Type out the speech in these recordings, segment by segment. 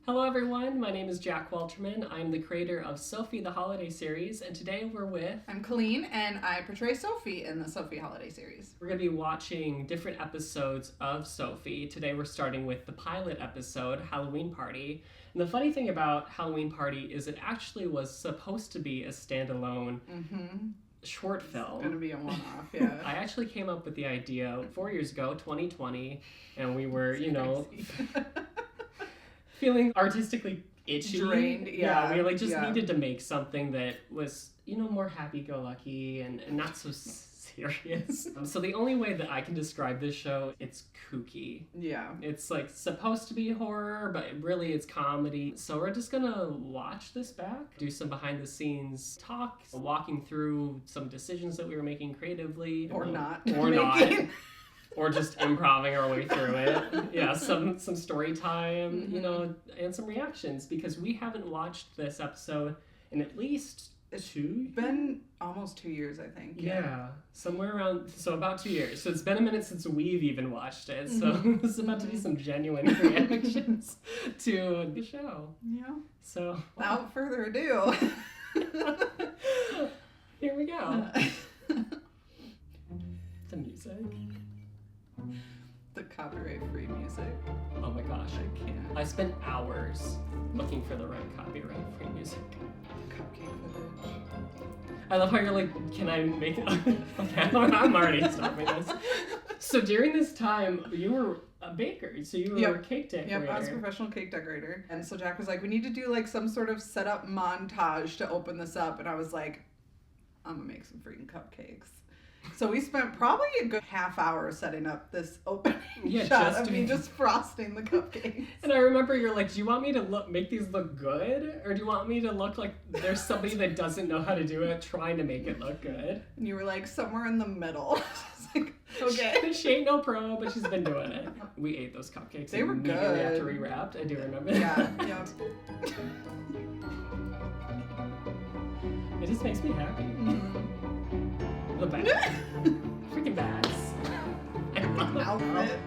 Hello everyone, my name is Jack Walterman. I'm the creator of Sophie the Holiday Series, and today we're with... I'm Colleen, and I portray Sophie in the Sophie Holiday Series. We're going to be watching different episodes of Sophie. Today we're starting with the pilot episode, Halloween Party. And the funny thing about Halloween Party is it actually was supposed to be a standalone short film. It's going to be a one-off, yeah. I actually came up with the idea 4 years ago, 2020, and we were, feeling artistically itchy. Drained, yeah. We needed to make something that was, more happy-go-lucky and not so serious. So the only way that I can describe this show, it's kooky. Yeah. It's supposed to be horror, but really it's comedy. So we're just gonna watch this back, do some behind-the-scenes talk, walking through some decisions that we were making creatively. Or not. Or not. Or just improving our way through it. Yeah, some story time, and some reactions, because we haven't watched this episode in at least It's been almost 2 years, I think. Yeah, somewhere around, so about 2 years. So it's been a minute since we've even watched it, so this is about to be some genuine reactions to the show. Yeah. So, without further ado. Here we go. The music. The copyright-free music. Oh my gosh. I can't. I spent hours looking for the right copyright-free music. Cupcake footage. I love how you're like, can I make it? Okay, I'm already stopping this. So during this time, you were a baker, so you were a cake decorator. Yep, I was a professional cake decorator. And so Jack was like, we need to do some sort of setup montage to open this up. And I was like, I'm gonna make some freaking cupcakes. So we spent probably a good half hour setting up this opening shot of me just frosting the cupcakes. And I remember you're like, do you want me to make these look good? Or do you want me to look like there's somebody that doesn't know how to do it trying to make it look good? And you were like, somewhere in the middle. Okay. She ain't no pro, but she's been doing it. We ate those cupcakes. They were immediately good. After we wrapped. I do remember Yeah. It just makes me happy. The bats. Freaking bats. Outfit.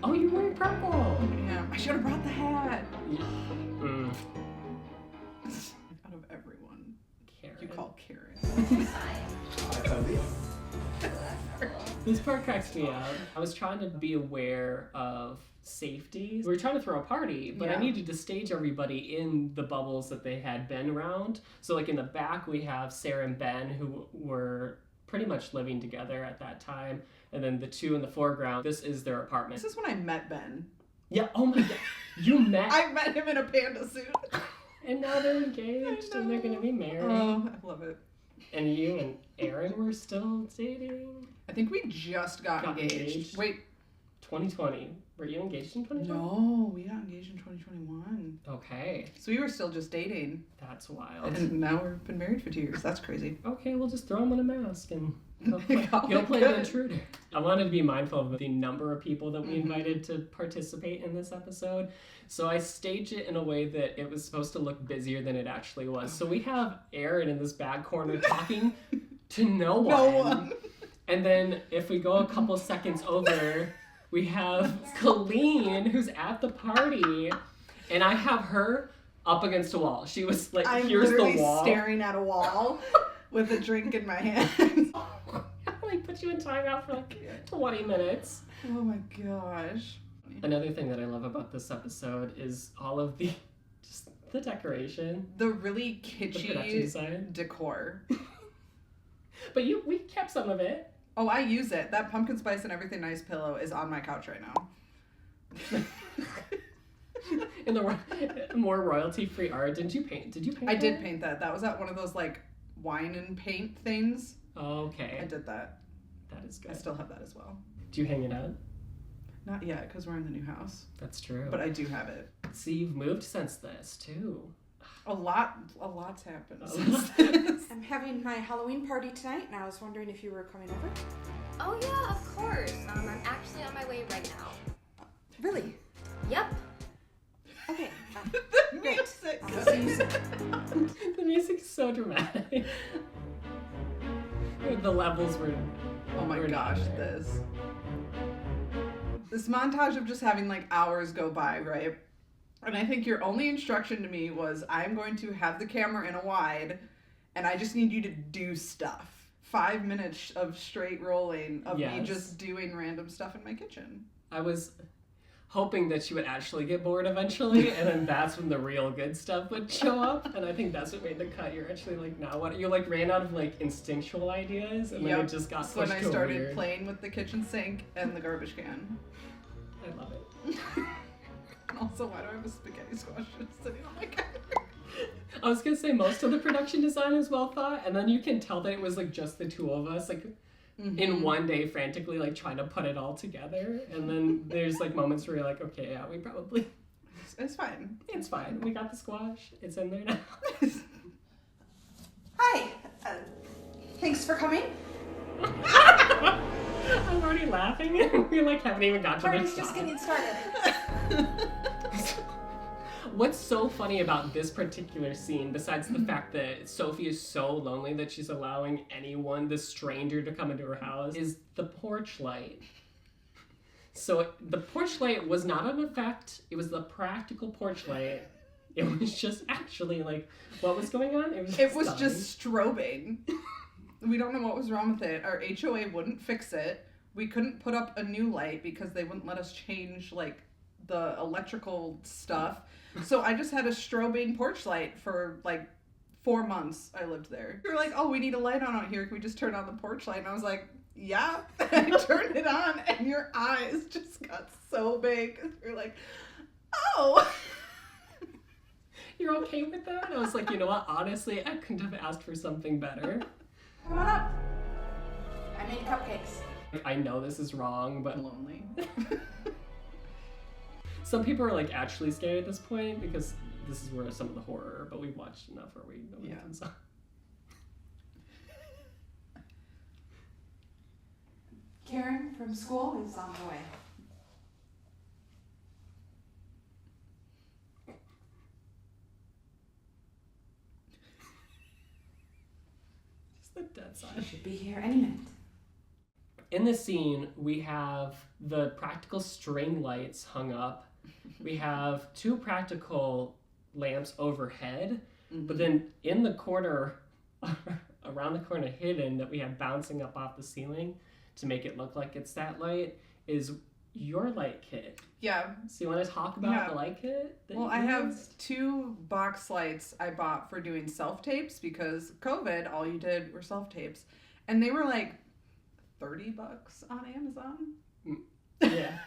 Oh, you're wearing purple. Yeah. I should have brought the hat. Yeah. Out of everyone, Karen. you call Karen. This part cracks me up. I was trying to be aware of safety. We were trying to throw a party, but I needed to stage everybody in the bubbles that they had been around. So in the back we have Sarah and Ben, who were pretty much living together at that time. And then the two in the foreground, this is their apartment. This is when I met Ben. Yeah, oh my god. You met? I met him in a panda suit. And now they're engaged and they're going to be married. Oh, I love it. And you and Aaron were still dating? I think we just got engaged. Wait. 2020. Were you engaged in 2020? No, we got engaged in 2021. Okay. So we were still just dating. That's wild. And now we've been married for 2 years. That's crazy. Okay, we'll just throw him in a mask and he'll play the intruder. I wanted to be mindful of the number of people that we invited to participate in this episode. So I staged it in a way that it was supposed to look busier than it actually was. So we have Aaron in this back corner talking to no one. No one. And then if we go a couple seconds over, we have Colleen, who's at the party, and I have her up against a wall. She was like, here's the wall. I'm literally staring at a wall with a drink in my hand. I put you in timeout for 20 minutes. Oh my gosh. Another thing that I love about this episode is all of the decoration. The really kitschy the decor. But we kept some of it. Oh, I use it. That pumpkin spice and everything nice pillow is on my couch right now. In the more royalty-free art, did you paint I did paint that. That was at one of those wine and paint things. Oh, okay. I did that. That is good. I still have that as well. Do you hang it out? Not yet, because we're in the new house. That's true. But I do have it. See, you've moved since this, too. A lot's happened since this. I'm having my Halloween party tonight, and I was wondering if you were coming over. Oh yeah, of course. I'm actually on my way right now. Really? Yep. Okay. The music. The music's so dramatic. The levels were... Oh my gosh, this montage of just having hours go by, right? And I think your only instruction to me was, I'm going to have the camera in a wide, and I just need you to do stuff. 5 minutes of straight rolling of me just doing random stuff in my kitchen. I was hoping that she would actually get bored eventually, and then that's when the real good stuff would show up. And I think that's what made the cut. You're actually like, now what? You like ran out of like instinctual ideas, and then it just got pushed when I to started weird. Playing with the kitchen sink and the garbage can. I love it. Also, why do I have a spaghetti squash just sitting on my counter? I was gonna say most of the production design is well thought, and then you can tell that it was like just the two of us, like in one day, frantically like trying to put it all together. And then there's like moments where you're like, okay, yeah, we probably it's fine. It's fine. We got the squash. It's in there now. Hi. Thanks for coming. I'm already laughing. We like haven't even got to the Party's just getting started. What's so funny about this particular scene, besides the fact that Sophie is so lonely that she's allowing anyone, this stranger, to come into her house, is the porch light. So the porch light was not an effect. It was the practical porch light. It was just actually like, what was going on? It was just strobing. We don't know what was wrong with it. Our HOA wouldn't fix it. We couldn't put up a new light because they wouldn't let us change like the electrical stuff. So I just had a strobing porch light for like 4 months I lived there. They were like, oh, we need a light on out here. Can we just turn on the porch light? And I was like, yeah. And I turned it on and your eyes just got so big. You're like, oh. You're okay with that? I was like, you know what? Honestly, I couldn't have asked for something better. Come on up. I made cupcakes. I know this is wrong, but I'm lonely. some people are like actually scared at this point because this is where some of the horror, but we've watched enough where we know we can. So. Karen from school is on the way. Just the dead She side. should be here any minute. In this scene, we have the practical string lights hung up. We have 2 practical lamps overhead, but then in the corner, around the corner hidden, that we have bouncing up off the ceiling to make it look like it's that light, is your light kit. Yeah. So you want to talk about the light kit? Well, I have 2 box lights I bought for doing self-tapes because COVID, all you did were self-tapes. And they were like $30 on Amazon. Yeah.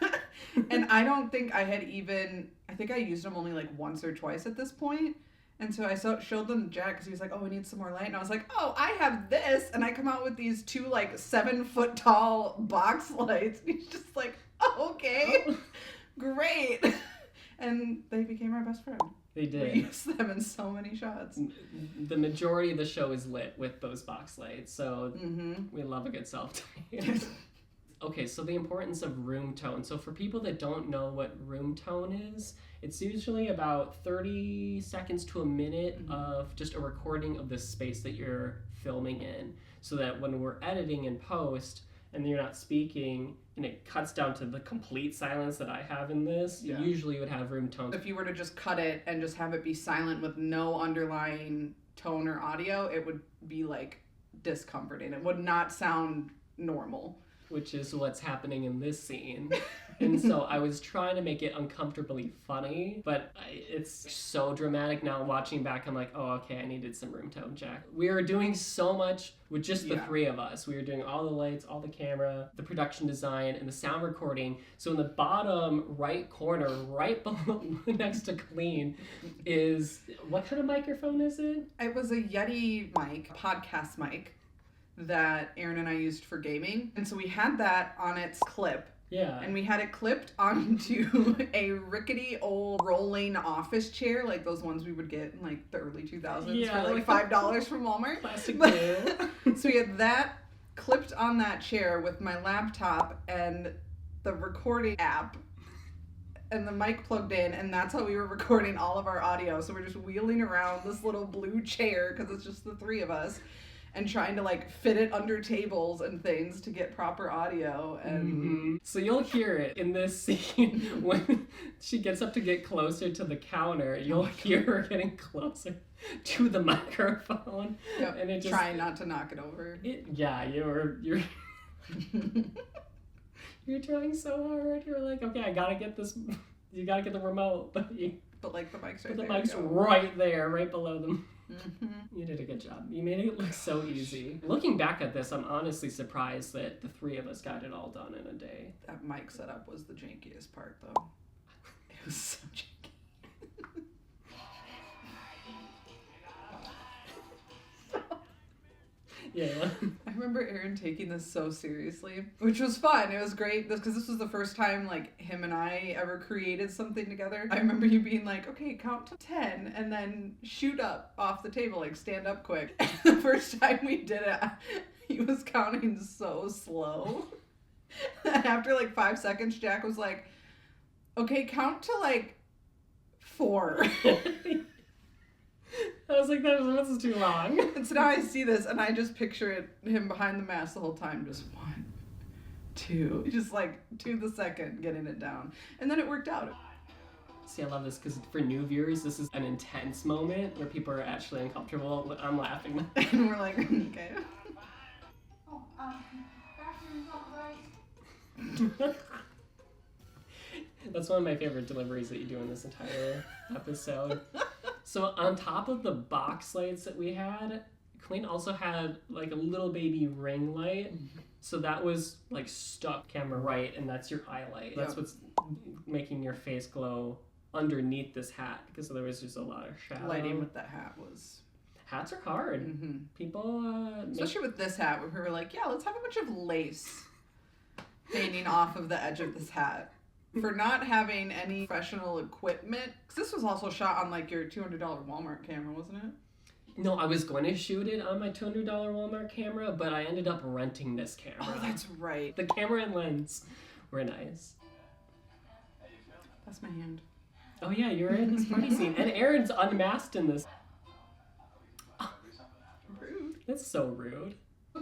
And I don't think I had even, I think I used them only like once or twice at this point. And so I showed them to Jack because he was like, oh, we need some more light. And I was like, oh, I have this. And I come out with these 2 like 7-foot tall box lights. And he's just like, oh, okay, great. And they became our best friend. They did. We used them in so many shots. The majority of the show is lit with those box lights, so we love a good self-tape. Okay, so the importance of room tone. So for people that don't know what room tone is, it's usually about 30 seconds to a minute of just a recording of the space that you're filming in, so that when we're editing in post and you're not speaking and it cuts down to the complete silence that I have in this, you usually would have room tone. If you were to just cut it and just have it be silent with no underlying tone or audio, it would be like discomforting. It would not sound normal. Which is what's happening in this scene. And so I was trying to make it uncomfortably funny, but it's so dramatic now. Watching back, I'm like, oh, okay, I needed some room tone, Jack. We were doing so much with just the 3 of us. We were doing all the lights, all the camera, the production design, and the sound recording. So in the bottom right corner, right below, next to Colleen, is, what kind of microphone is it? It was a Yeti mic, podcast mic, that Aaron and I used for gaming. And so we had that on its clip. Yeah. And we had it clipped onto a rickety old rolling office chair, like those ones we would get in like the early 2000s for like $5 from Walmart. Plastic glue. So we had that clipped on that chair with my laptop and the recording app and the mic plugged in, and that's how we were recording all of our audio. So we're just wheeling around this little blue chair because it's just the 3 of us. and trying to like fit it under tables and things to get proper audio. And So you'll hear it in this scene when she gets up to get closer to the counter. You'll hear her getting closer to the microphone, and it just trying not to knock it over. You're you're trying so hard. You're like, okay, I gotta get this. You gotta get the remote, but like the mic's right the there. mic's right there, right below them. Mm-hmm. You did a good job. You made it look so easy. Looking back at this, I'm honestly surprised that the three of us got it all done in a day. That mic setup was the jankiest part, though. It was so janky. Yeah. I remember Aaron taking this so seriously, which was fun. It was great because this was the first time like him and I ever created something together. I remember you being like, okay, count to 10 and then shoot up off the table, like stand up quick. And the first time we did it, he was counting so slow. And after like 5 seconds, Jack was like, okay, count to like 4. I was like, this is too long. And so now I see this and I just picture him behind the mask the whole time, just 1, 2, just like to the second getting it down. And then it worked out. See, I love this because for new viewers, this is an intense moment where people are actually uncomfortable. I'm laughing. And we're like, okay. That's one of my favorite deliveries that you do in this entire episode. So on top of the box lights that we had, Colleen also had like a little baby ring light. So that was like stuck camera right, and that's your highlight. That's what's making your face glow underneath this hat, because there was just a lot of shadow. Lighting with that hat was... Hats are hard. Mm-hmm. People... Especially with this hat, where we were like, yeah, let's have a bunch of lace hanging off of the edge of this hat. For not having any professional equipment. Because this was also shot on like your $200 Walmart camera, wasn't it? No, I was going to shoot it on my $200 Walmart camera, but I ended up renting this camera. Oh, that's right. The camera and lens were nice. That's my hand. Oh yeah, you're in this party scene. And Aaron's unmasked in this. Rude. That's so rude.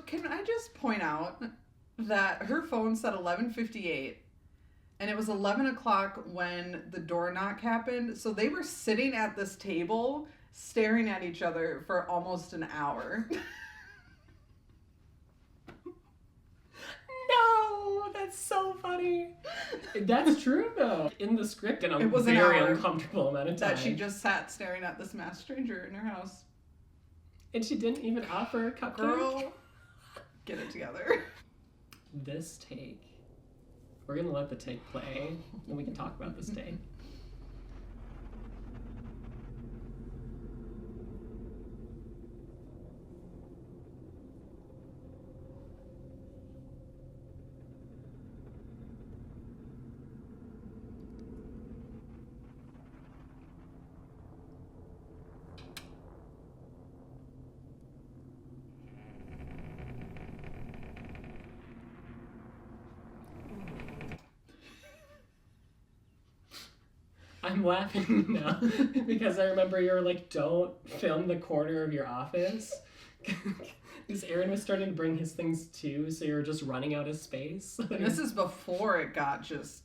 Can I just point out that her phone said 11:58, and it was 11 o'clock when the door knock happened. So they were sitting at this table staring at each other for almost an hour. No, that's so funny. That's true though. In the script, and It was an very hour uncomfortable amount of time. that she just sat staring at this masked stranger in her house. And she didn't even offer a cupcake. Girl, get it together. This take. We're gonna let the take play, and we can talk about this take. I'm laughing now because I remember you were like, don't film the corner of your office. Because Aaron was starting to bring his things too, so you were just running out of space. And this is before it got just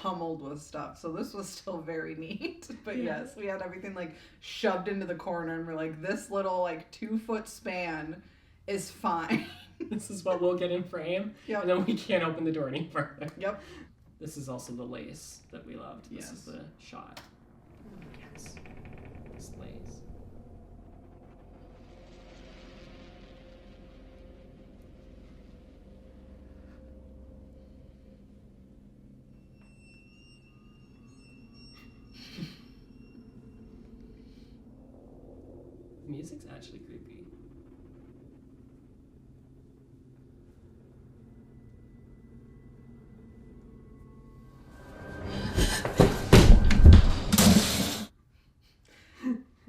pummeled with stuff, so this was still very neat. But yes, we had everything like shoved into the corner, and we're like, this little like 2-foot span is fine. This is what we'll get in frame, Yep. and then we can't open the door any further. Yep. This is also the lace that we loved. This Yes. is the shot. Yes. This lace. The music's actually creepy.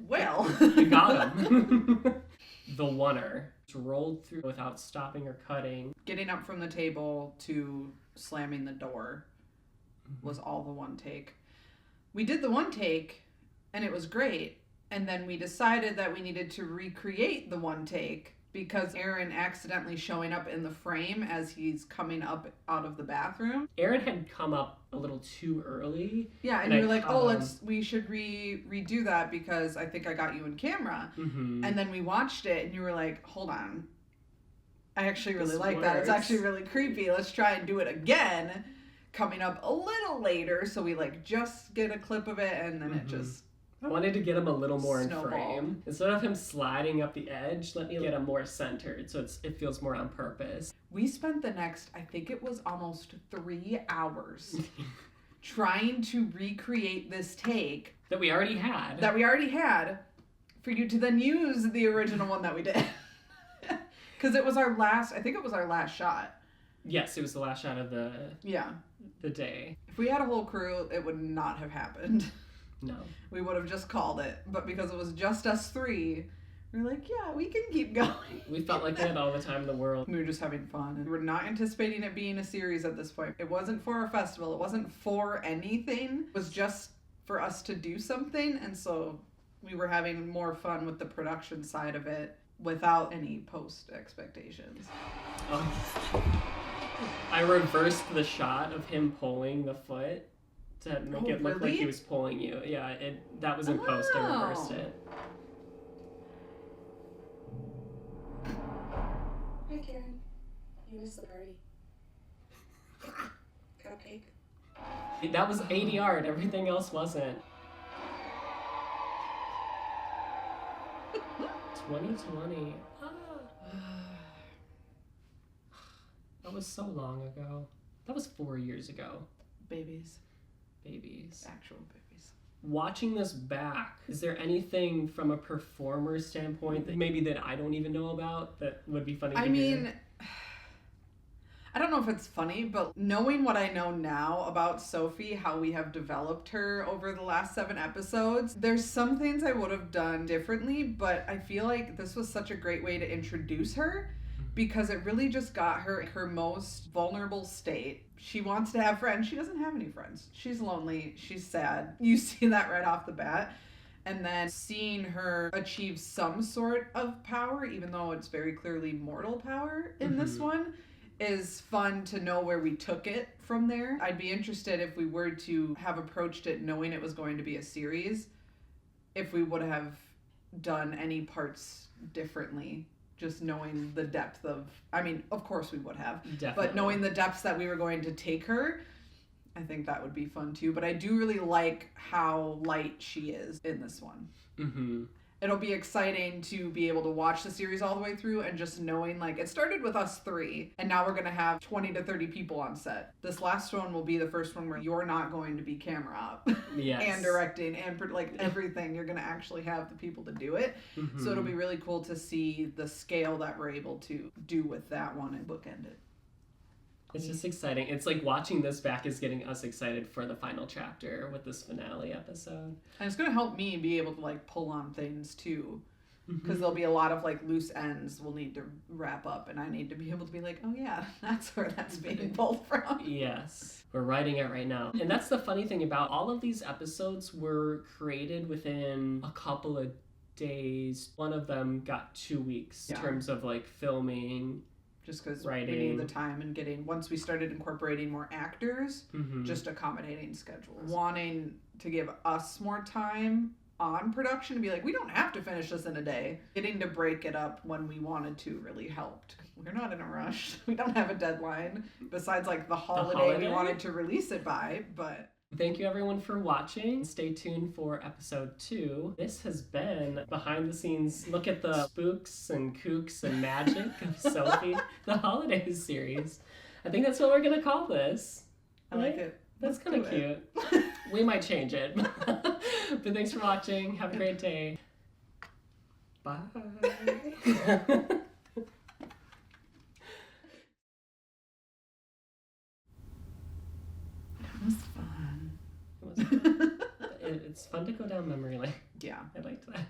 Well, You got him. The oneer. It's rolled through without stopping or cutting. getting up from the table to slamming the door was all the one take. We did the one take, and it was great. And then we decided that we needed to recreate the one take because Aaron accidentally showing up in the frame as he's coming up out of the bathroom. Aaron had come up a little too early. Yeah, and you were like, oh, we should redo that because I think I got you in camera. Mm-hmm. And then we watched it and you were like, hold on. I actually really like works. that. It's actually really creepy. Let's try and do it again. Coming up a little later, so we like just get a clip of it and then it just... I wanted to get him a little more Snowball. in frame. Instead of him sliding up the edge, let me get him more centered so it feels more on purpose. We spent the next, I think it was almost 3 hours trying to recreate this take. That we already had. For you to then use the original one that we did. Because it was our last shot. Yes, it was the last shot of the day. If we had a whole crew, it would not have happened. No. We would have just called it. But because it was just us 3, we were like, yeah, we can keep going. We felt like we had all the time in the world. We were just having fun. And we were not anticipating it being a series at this point. It wasn't for a festival. It wasn't for anything. It was just for us to do something. And so we were having more fun with the production side of it without any post expectations. I reversed the shot of him pulling the foot to make it look like he was pulling you. Yeah, that was in post. I reversed it. Hi, Karen. You missed the party. Cupcake. That was ADR. Everything else wasn't. 2020. That was so long ago. That was 4 years ago. Babies. Actual babies. Watching this back, is there anything from a performer standpoint that I don't even know about that would be funny to hear? I don't know if it's funny, but knowing what I know now about Sophie, how we have developed her over the last 7 episodes, there's some things I would have done differently, but I feel like this was such a great way to introduce her because it really just got her in her most vulnerable state. She wants to have friends. She doesn't have any friends. She's lonely. She's sad. You see that right off the bat. And then seeing her achieve some sort of power, even though it's very clearly mortal power in this one, is fun to know where we took it from there. I'd be interested if we were to have approached it knowing it was going to be a series, if we would have done any parts differently, just knowing the depth of, I mean, of course we would have, but knowing the depths that we were going to take her, I think that would be fun too. But I do really like how light she is in this one. Mm-hmm. It'll be exciting to be able to watch the series all the way through and just knowing, like, it started with us 3, and now we're going to have 20 to 30 people on set. This last one will be the first one where you're not going to be camera up and directing and, like, everything. You're going to actually have the people to do it. Mm-hmm. So it'll be really cool to see the scale that we're able to do with that one and bookend it. It's just exciting. It's like watching this back is getting us excited for the final chapter with this finale episode. And it's going to help me be able to like pull on things too. Because there'll be a lot of like loose ends we'll need to wrap up and I need to be able to be like, oh yeah, that's where that's being pulled from. Yes. We're writing it right now. And that's the funny thing about all of these episodes were created within a couple of days. One of them got 2 weeks in terms of like filming. Just because we needed the time and once we started incorporating more actors, just accommodating schedules. Wanting to give us more time on production to be like, we don't have to finish this in a day. Getting to break it up when we wanted to really helped. We're not in a rush. We don't have a deadline besides like the holiday we wanted to release it by, but... Thank you everyone for watching. Stay tuned for episode 2. This has been behind the scenes look at the Spooks and Kooks and Magic of Sophie, the holiday series. I think that's what we're gonna call this. I like it. That's kind of cute. We might change it. But thanks for watching. Have a great day. Bye. That was fun. It's fun to go down memory lane. Yeah. I liked that.